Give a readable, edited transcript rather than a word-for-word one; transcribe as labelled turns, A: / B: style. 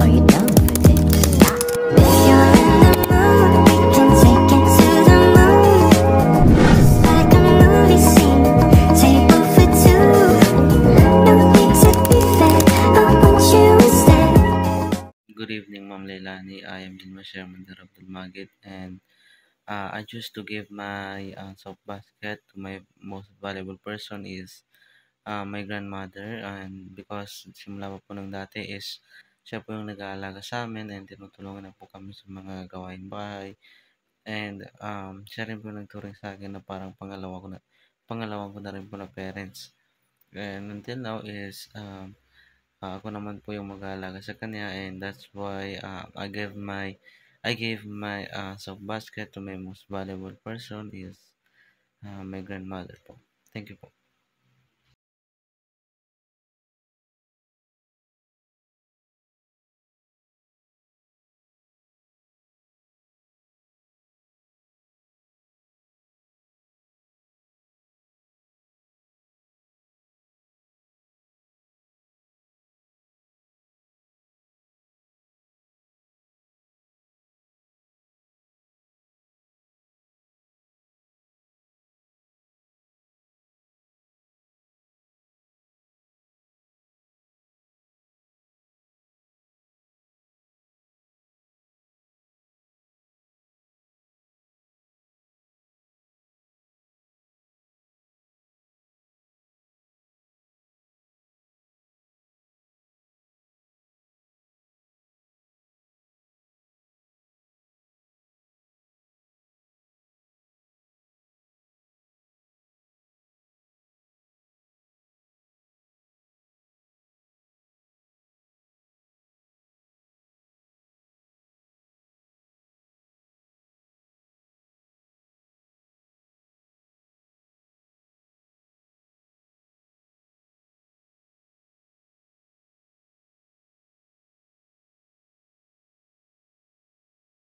A: Are you down for this? If you're in the mood, we can take it to the moon. Just like a movie scene, table for two. No need to be fair, I want you instead.
B: Good evening, Ma'am Leilani. I am Dilma Sherman Abdul Magid, and I choose to give my soap basket to my most valuable person is my grandmother, and because simula pa po nung dati is siya po yung nag-aalaga sa amin and tinutulungan na po kami sa mga gawain bahay, and siya rin po nagturing sa akin na parang pangalawa ko na rin po na parents, and until now is ako naman po yung mag-aalaga sa kanya, and that's why I gave my soap basket to my most valuable person is my grandmother po. Thank you po.